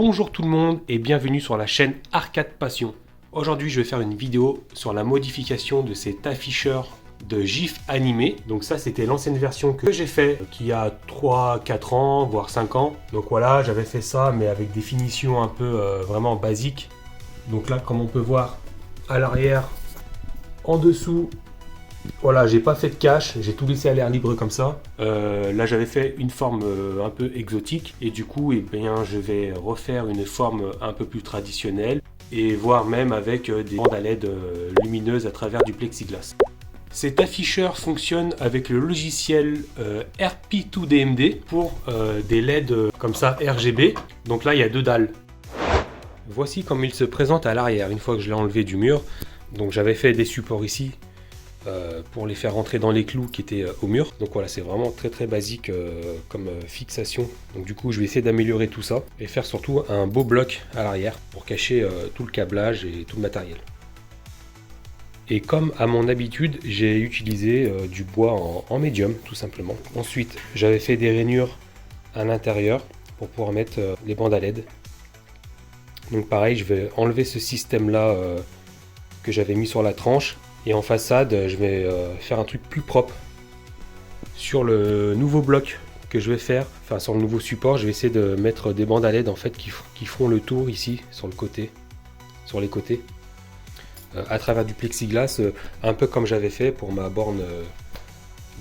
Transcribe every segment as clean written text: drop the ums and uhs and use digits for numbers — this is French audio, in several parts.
Bonjour tout le monde et bienvenue sur la chaîne Arcade Passion. Aujourd'hui je vais faire une vidéo sur la modification de cet afficheur de GIF animé. Donc ça c'était l'ancienne version que j'ai fait qui a 3-4 ans voire 5 ans. Donc voilà, j'avais fait ça mais avec des finitions un peu vraiment basiques. Donc là comme on peut voir à l'arrière, en dessous, voilà, j'ai pas fait de cache, j'ai tout laissé à l'air libre comme ça. Là j'avais fait une forme un peu exotique et du coup eh bien, je vais refaire une forme un peu plus traditionnelle et voire même avec des bandes à LED lumineuses à travers du plexiglas. Cet afficheur fonctionne avec le logiciel RP2DMD pour des LED comme ça RGB. Donc là il y a deux dalles. Voici comme il se présente à l'arrière une fois que je l'ai enlevé du mur. Donc j'avais fait des supports ici pour les faire rentrer dans les clous qui étaient au mur. Donc voilà, c'est vraiment très basique comme fixation. Donc du coup je vais essayer d'améliorer tout ça et faire surtout un beau bloc à l'arrière pour cacher tout le câblage et tout le matériel. Et comme à mon habitude, j'ai utilisé du bois en médium tout simplement. Ensuite j'avais fait des rainures à l'intérieur pour pouvoir mettre les bandes à LED. Donc pareil, je vais enlever ce système là que j'avais mis sur la tranche. Et en façade, je vais faire un truc plus propre. Sur le nouveau bloc que je vais faire, enfin sur le nouveau support, je vais essayer de mettre des bandes à LED en fait qui font le tour ici, sur le côté, sur les côtés, à travers du plexiglas, un peu comme j'avais fait pour ma borne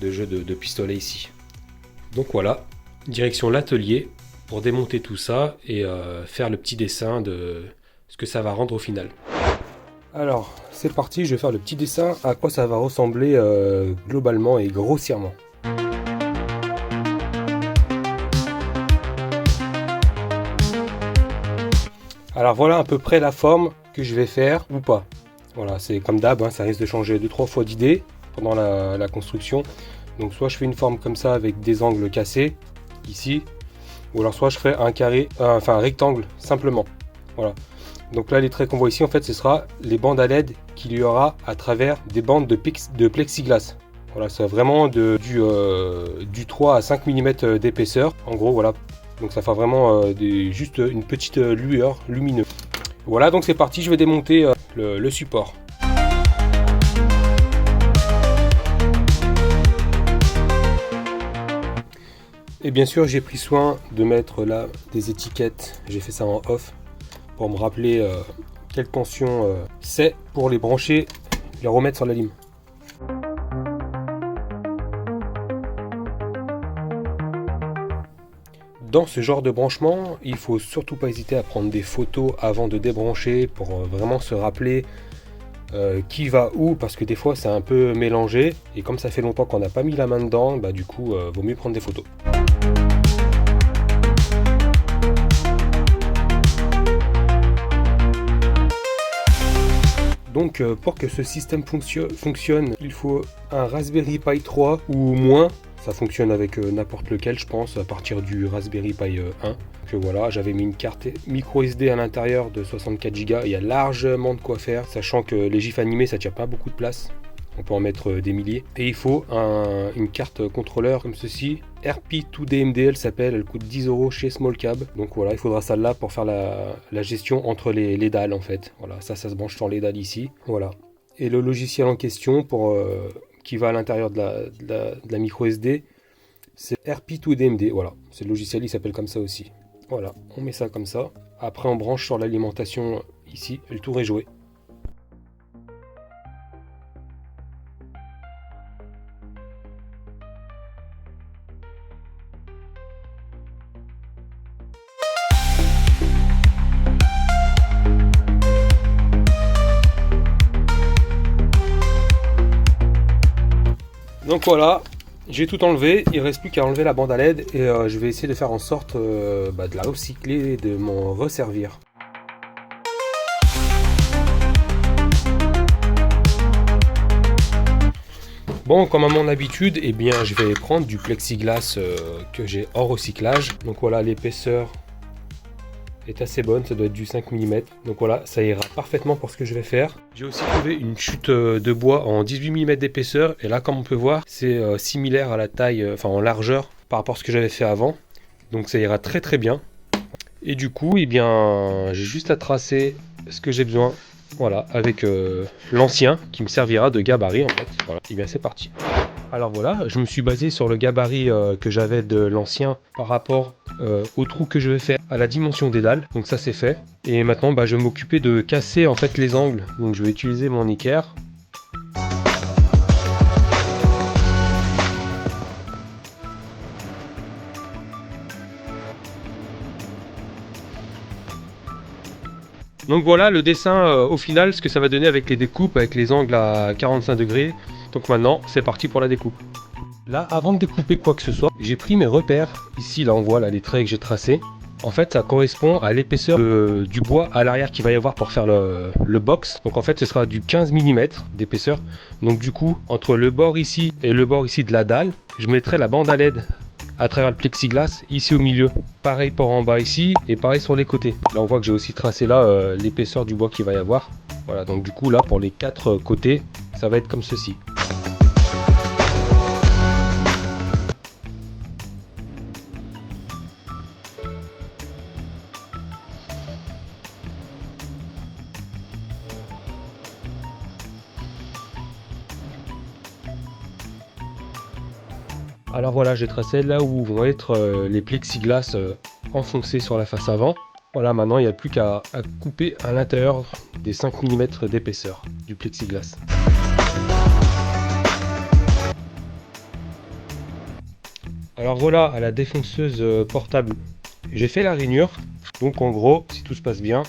de jeu de pistolet ici. Donc voilà, direction l'atelier pour démonter tout ça et faire le petit dessin de ce que ça va rendre au final. Alors, c'est parti, je vais faire le petit dessin à quoi ça va ressembler globalement et grossièrement. Alors voilà à peu près la forme que je vais faire ou pas. Voilà, c'est comme d'hab, hein, ça risque de changer 2-3 fois d'idée pendant la construction. Donc soit je fais une forme comme ça avec des angles cassés, ici, ou alors soit je fais un carré, enfin un rectangle simplement. Voilà. Donc là les traits qu'on voit ici en fait ce sera les bandes à LED qu'il y aura à travers des bandes de plexiglas. Voilà, c'est vraiment du 3 à 5 mm d'épaisseur en gros, voilà. Donc ça fait vraiment juste une petite lueur lumineuse. Voilà, donc c'est parti, je vais démonter le support. Et bien sûr j'ai pris soin de mettre là des étiquettes, j'ai fait ça en off pour me rappeler quelle tension c'est pour les brancher, les remettre sur la lime. Dans ce genre de branchement, il faut surtout pas hésiter à prendre des photos avant de débrancher pour vraiment se rappeler qui va où, parce que des fois c'est un peu mélangé et comme ça fait longtemps qu'on n'a pas mis la main dedans, bah du coup vaut mieux prendre des photos. Donc pour que ce système fonctionne, il faut un Raspberry Pi 3 ou moins. Ça fonctionne avec n'importe lequel, je pense, à partir du Raspberry Pi 1. Donc voilà, j'avais mis une carte micro SD à l'intérieur de 64 Go. Il y a largement de quoi faire, sachant que les GIFs animés, ça tient pas beaucoup de place. On peut en mettre des milliers. Et il faut une carte contrôleur comme ceci. RP2DMD, elle s'appelle, elle coûte 10 € chez Smallcab. Donc voilà, il faudra celle-là pour faire la gestion entre les dalles en fait. Voilà, ça se branche sur les dalles ici. Voilà. Et le logiciel en question qui va à l'intérieur de la micro SD, c'est RP2DMD. Voilà, c'est le logiciel, il s'appelle comme ça aussi. Voilà, on met ça comme ça. Après, on branche sur l'alimentation ici et le tour est joué. Donc voilà, j'ai tout enlevé, il ne reste plus qu'à enlever la bande à LED et je vais essayer de faire en sorte de la recycler et de m'en resservir. Bon, comme à mon habitude, eh bien, je vais prendre du plexiglas que j'ai hors recyclage. Donc voilà, l'épaisseur est assez bonne, ça doit être du 5 mm. Donc voilà, ça ira parfaitement pour ce que je vais faire. J'ai aussi trouvé une chute de bois en 18 mm d'épaisseur. Et là, comme on peut voir, c'est similaire à la taille, enfin en largeur par rapport à ce que j'avais fait avant. Donc ça ira très bien. Et du coup, eh bien, j'ai juste à tracer ce que j'ai besoin. Voilà, avec l'ancien qui me servira de gabarit en fait. Voilà, et bien c'est parti. Alors voilà, je me suis basé sur le gabarit que j'avais de l'ancien par rapport au trou que je vais faire à la dimension des dalles. Donc ça c'est fait. Et maintenant je vais m'occuper de casser en fait les angles. Donc je vais utiliser mon équerre. Donc voilà le dessin au final, ce que ça va donner avec les découpes, avec les angles à 45 degrés. Donc maintenant c'est parti pour la découpe. Là, avant de découper quoi que ce soit, j'ai pris mes repères. Ici, là, on voit là, les traits que j'ai tracés. En fait, ça correspond à l'épaisseur du bois à l'arrière qu'il va y avoir pour faire le box. Donc en fait, ce sera du 15 mm d'épaisseur. Donc du coup, entre le bord ici et le bord ici de la dalle, je mettrai la bande à LED à travers le plexiglas ici au milieu. Pareil pour en bas ici et pareil sur les côtés. Là, on voit que j'ai aussi tracé là l'épaisseur du bois qu'il va y avoir. Voilà, donc du coup, là, pour les 4 côtés, ça va être comme ceci. Alors voilà, j'ai tracé là où vont être les plexiglas enfoncés sur la face avant. Voilà, maintenant il n'y a plus qu'à couper à l'intérieur des 5 mm d'épaisseur du plexiglas. Alors voilà, à la défonceuse portable, j'ai fait la rainure. Donc en gros, si tout se passe bien,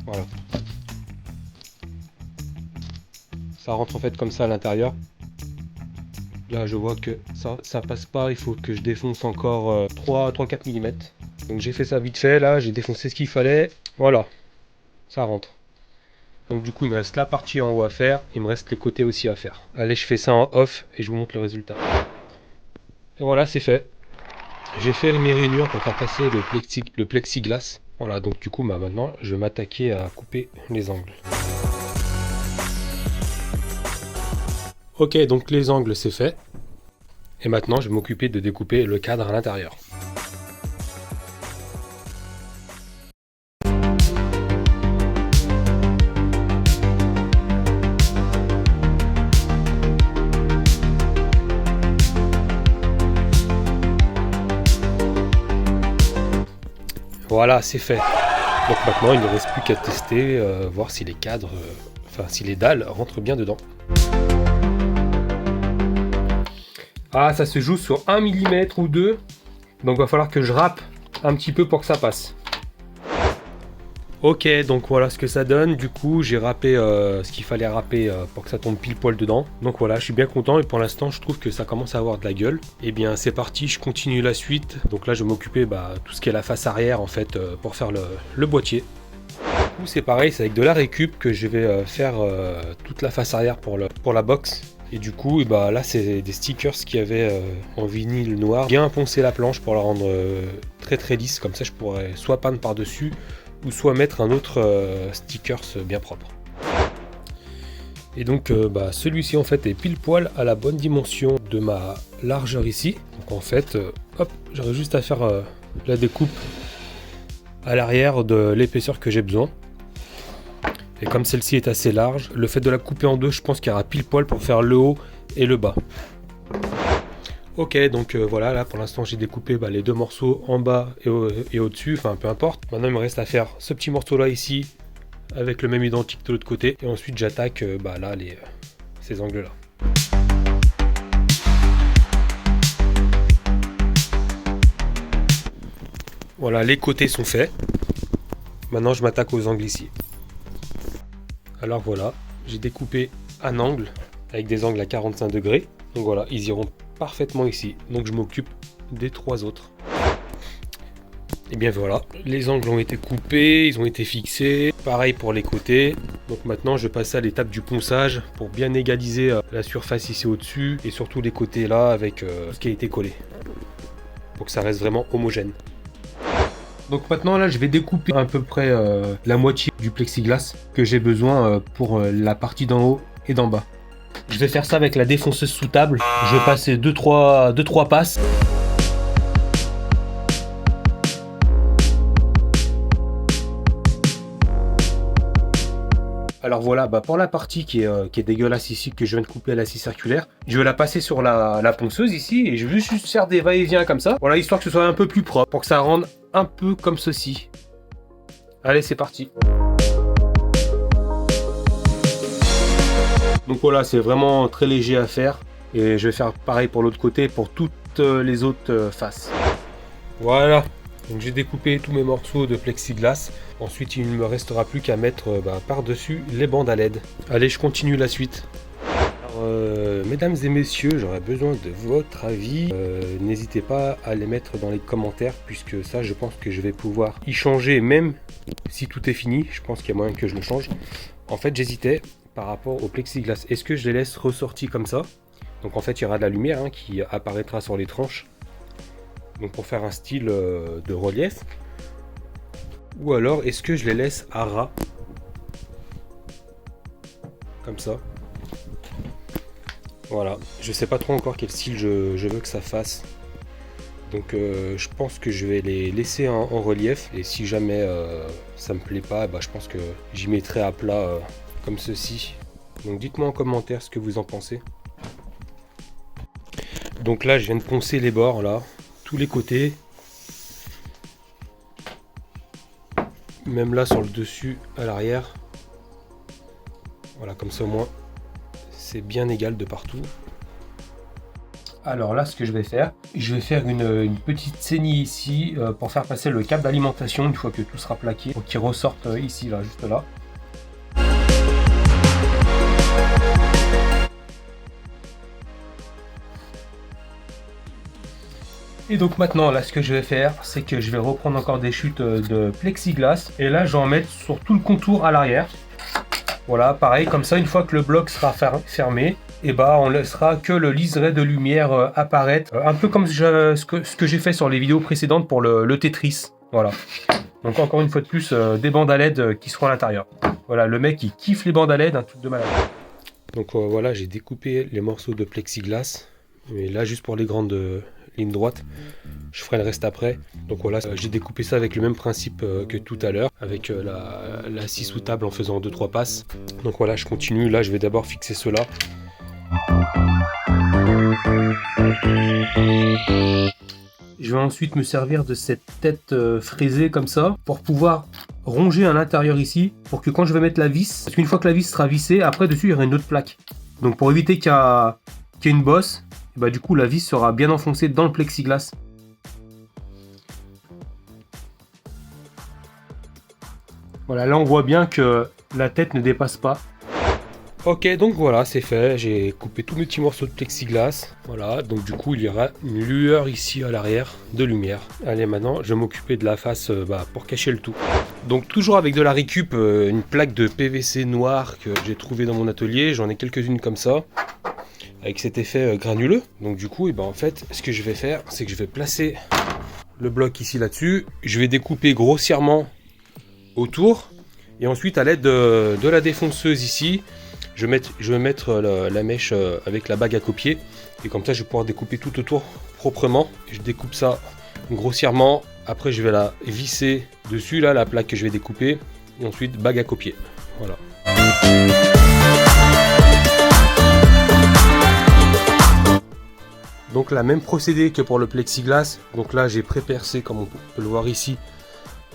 voilà. Ça rentre en fait comme ça à l'intérieur. Là je vois que ça passe pas, il faut que je défonce encore 3-4 mm. Donc j'ai fait ça vite fait, là j'ai défoncé ce qu'il fallait, voilà, ça rentre. Donc du coup il me reste la partie en haut à faire, il me reste les côtés aussi à faire. Allez, je fais ça en off et je vous montre le résultat. Et voilà, c'est fait. J'ai fait mes rainures pour faire passer le plexiglas. Voilà, donc du coup maintenant je vais m'attaquer à couper les angles. Ok, donc les angles c'est fait. Et maintenant je vais m'occuper de découper le cadre à l'intérieur. Voilà, c'est fait. Donc maintenant il ne reste plus qu'à tester, voir si les cadres, si les dalles rentrent bien dedans. Ah, ça se joue sur 1 mm ou 2. Donc va falloir que je râpe un petit peu pour que ça passe. Ok, donc voilà ce que ça donne. Du coup, j'ai râpé ce qu'il fallait râper pour que ça tombe pile poil dedans. Donc voilà, je suis bien content et pour l'instant, je trouve que ça commence à avoir de la gueule. Et bien, c'est parti, je continue la suite. Donc là, je vais m'occuper tout ce qui est la face arrière en fait pour faire le boîtier. Du coup, c'est pareil, c'est avec de la récup que je vais faire toute la face arrière pour la box. Et du coup, là, c'est des stickers qu'il y avait en vinyle noir. Bien poncer la planche pour la rendre très très lisse. Comme ça, je pourrais soit peindre par-dessus ou soit mettre un autre stickers bien propre. Et donc, celui-ci, en fait, est pile poil à la bonne dimension de ma largeur ici. Donc, en fait, hop, j'aurais juste à faire la découpe à l'arrière de l'épaisseur que j'ai besoin. Et comme celle-ci est assez large, le fait de la couper en deux, je pense qu'il y aura pile poil pour faire le haut et le bas. Ok, donc voilà, là pour l'instant j'ai découpé les deux morceaux en bas et au-dessus, enfin peu importe. Maintenant il me reste à faire ce petit morceau là ici, avec le même identique de l'autre côté. Et ensuite j'attaque là ces angles là. Voilà, les côtés sont faits. Maintenant je m'attaque aux angles ici. Alors voilà, j'ai découpé un angle avec des angles à 45 degrés. Donc voilà, ils iront parfaitement ici. Donc je m'occupe des 3 autres. Et bien voilà, les angles ont été coupés, ils ont été fixés. Pareil pour les côtés. Donc maintenant je vais passer à l'étape du ponçage pour bien égaliser la surface ici au-dessus et surtout les côtés là avec ce qui a été collé. Pour que ça reste vraiment homogène. Donc maintenant là je vais découper à peu près la moitié du plexiglas que j'ai besoin pour la partie d'en haut et d'en bas. Je vais faire ça avec la défonceuse sous table. Je vais passer 2-3 passes. Alors voilà, pour la partie qui est dégueulasse ici, que je viens de couper à la scie circulaire, je vais la passer sur la ponceuse ici, et je vais juste faire des va-et-vient comme ça, voilà, histoire que ce soit un peu plus propre, pour que ça rende un peu comme ceci. Allez, c'est parti. Donc voilà, c'est vraiment très léger à faire, et je vais faire pareil pour l'autre côté, pour toutes les autres faces. Voilà. Donc j'ai découpé tous mes morceaux de plexiglas. Ensuite, il ne me restera plus qu'à mettre par-dessus les bandes à LED. Allez, je continue la suite. Alors, mesdames et messieurs, j'aurais besoin de votre avis. N'hésitez pas à les mettre dans les commentaires, puisque ça, je pense que je vais pouvoir y changer, même si tout est fini. Je pense qu'il y a moyen que je le change. En fait, j'hésitais par rapport au plexiglas. Est-ce que je les laisse ressortis comme ça? Donc en fait, il y aura de la lumière qui apparaîtra sur les tranches. Donc pour faire un style de relief. Ou alors est-ce que je les laisse à ras comme ça. Voilà, je sais pas trop encore quel style je veux que ça fasse. Donc je pense que je vais les laisser en relief. Et si jamais ça me plaît pas, je pense que j'y mettrai à plat comme ceci. Donc dites-moi en commentaire ce que vous en pensez. Donc là je viens de poncer les bords là. Tous les côtés, même là sur le dessus à l'arrière, voilà, comme ça au moins c'est bien égal de partout. Alors là, ce que je vais faire une petite saignée ici pour faire passer le câble d'alimentation une fois que tout sera plaqué, pour qu'il ressorte ici, là, juste là. Et donc maintenant, là, ce que je vais faire, c'est que je vais reprendre encore des chutes de plexiglas. Et là, je vais en mettre sur tout le contour à l'arrière. Voilà, pareil, comme ça, une fois que le bloc sera fermé, et on laissera que le liseré de lumière apparaître. Un peu comme ce que j'ai fait sur les vidéos précédentes pour le Tetris. Voilà. Donc encore une fois de plus, des bandes à LED qui seront à l'intérieur. Voilà, le mec, il kiffe les bandes à LED, un truc de malade. Donc voilà, j'ai découpé les morceaux de plexiglas. Mais là, juste pour les grandes ligne droite, je ferai le reste après. Donc voilà, j'ai découpé ça avec le même principe que tout à l'heure, avec la scie sous table en faisant 2-3 passes. Donc voilà, je continue. Là, je vais d'abord fixer cela. Je vais ensuite me servir de cette tête fraisée comme ça pour pouvoir ronger à l'intérieur ici, pour que quand je vais mettre la vis, parce qu'une fois que la vis sera vissée, après dessus il y aura une autre plaque. Donc pour éviter qu'il y ait une bosse, du coup la vis sera bien enfoncée dans le plexiglas. Voilà, là on voit bien que la tête ne dépasse pas. Ok, donc voilà, c'est fait. J'ai coupé tous mes petits morceaux de plexiglas. Voilà, donc du coup il y aura une lueur ici à l'arrière de lumière. Allez, maintenant je vais m'occuper de la face pour cacher le tout. Donc toujours avec de la récup, une plaque de PVC noir que j'ai trouvé dans mon atelier. J'en ai quelques-unes comme ça, avec cet effet granuleux. Donc du coup, en fait, ce que je vais faire, c'est que je vais placer le bloc ici là-dessus. Je vais découper grossièrement autour. Et ensuite, à l'aide de la défonceuse ici, je vais mettre la mèche avec la bague à copier. Et comme ça, je vais pouvoir découper tout autour proprement. Je découpe ça grossièrement. Après, je vais la visser dessus, là, la plaque que je vais découper. Et ensuite, bague à copier. Voilà. Donc la même procédé que pour le plexiglas. Donc là j'ai pré-percé, comme on peut le voir ici,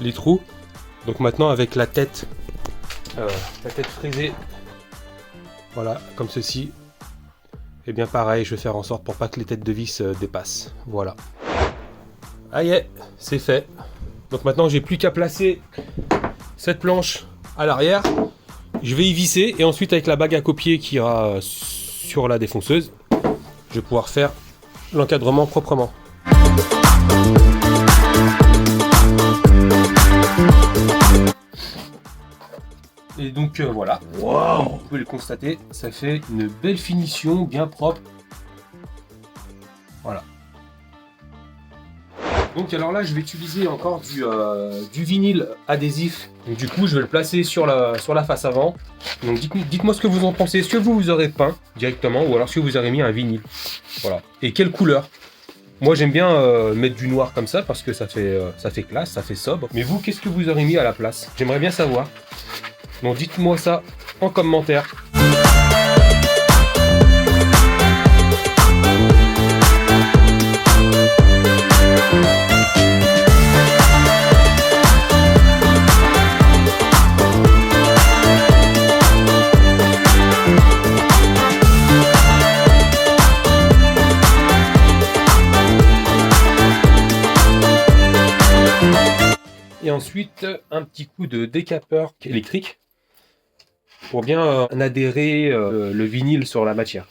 les trous. Donc maintenant avec la tête fraisée, voilà, comme ceci. Et bien pareil, je vais faire en sorte pour pas que les têtes de vis dépassent. Voilà. Ah yeah, c'est fait. Donc maintenant j'ai plus qu'à placer cette planche à l'arrière. Je vais y visser et ensuite avec la bague à copier qui ira sur la défonceuse, je vais pouvoir faire l'encadrement proprement. Et donc voilà, wow, vous pouvez le constater, ça fait une belle finition, bien propre. Voilà. Donc alors là, je vais utiliser encore du vinyle adhésif. Donc du coup, je vais le placer sur la face avant. Donc dites-moi ce que vous en pensez. Est-ce que vous aurez peint directement ou alors est-ce que vous aurez mis un vinyle? Voilà. Et quelle couleur? Moi, j'aime bien mettre du noir comme ça parce que ça fait classe, ça fait sobre. Mais vous, qu'est-ce que vous aurez mis à la place? J'aimerais bien savoir. Donc dites-moi ça en commentaire. Et ensuite, un petit coup de décapeur électrique pour bien adhérer le vinyle sur la matière.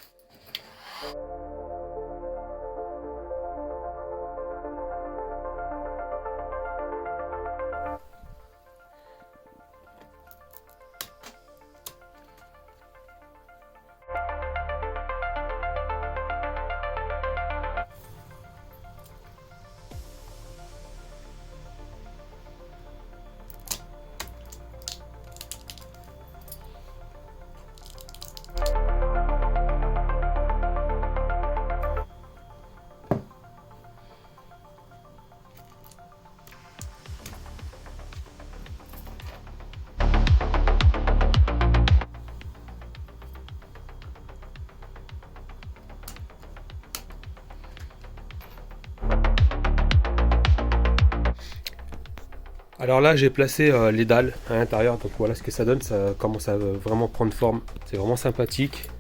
Alors là, j'ai placé les dalles à l'intérieur, donc voilà ce que ça donne, ça commence à vraiment prendre forme, c'est vraiment sympathique.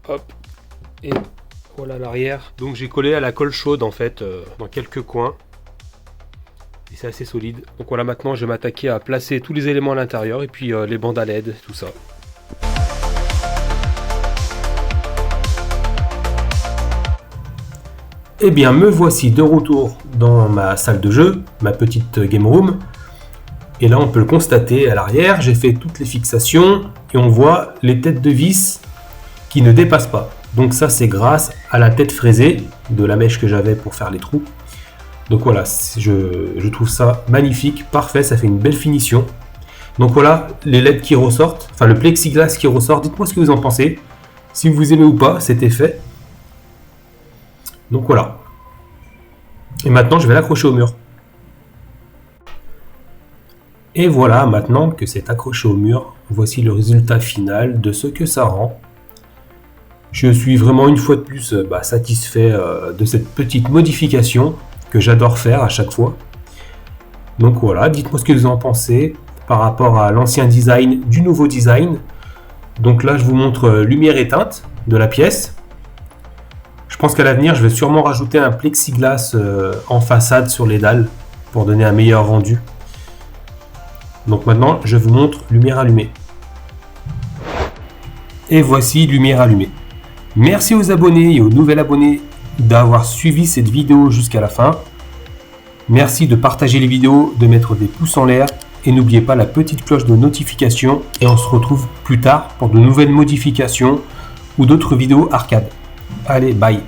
Hop, et voilà l'arrière. Donc j'ai collé à la colle chaude en fait, dans quelques coins, et c'est assez solide. Donc voilà, maintenant je vais m'attaquer à placer tous les éléments à l'intérieur, et puis les bandes à LED, tout ça. Eh bien, me voici de retour dans ma salle de jeu, ma petite game room. Et là, on peut le constater à l'arrière, j'ai fait toutes les fixations et on voit les têtes de vis qui ne dépassent pas. Donc ça, c'est grâce à la tête fraisée de la mèche que j'avais pour faire les trous. Donc voilà, je trouve ça magnifique, parfait, ça fait une belle finition. Donc voilà, les LED qui ressortent, enfin le plexiglas qui ressort, dites-moi ce que vous en pensez. Si vous aimez ou pas cet effet. Donc voilà. Et maintenant, je vais l'accrocher au mur. Et voilà, maintenant que c'est accroché au mur, voici le résultat final de ce que ça rend. Je suis vraiment une fois de plus satisfait de cette petite modification que j'adore faire à chaque fois. Donc voilà, dites-moi ce que vous en pensez par rapport à l'ancien design du nouveau design. Donc là, je vous montre lumière éteinte de la pièce. Je pense qu'à l'avenir, je vais sûrement rajouter un plexiglas en façade sur les dalles pour donner un meilleur rendu. Donc maintenant, je vous montre lumière allumée. Et voici lumière allumée. Merci aux abonnés et aux nouveaux abonnés d'avoir suivi cette vidéo jusqu'à la fin. Merci de partager les vidéos, de mettre des pouces en l'air et n'oubliez pas la petite cloche de notification et on se retrouve plus tard pour de nouvelles modifications ou d'autres vidéos arcade. Allez, bye!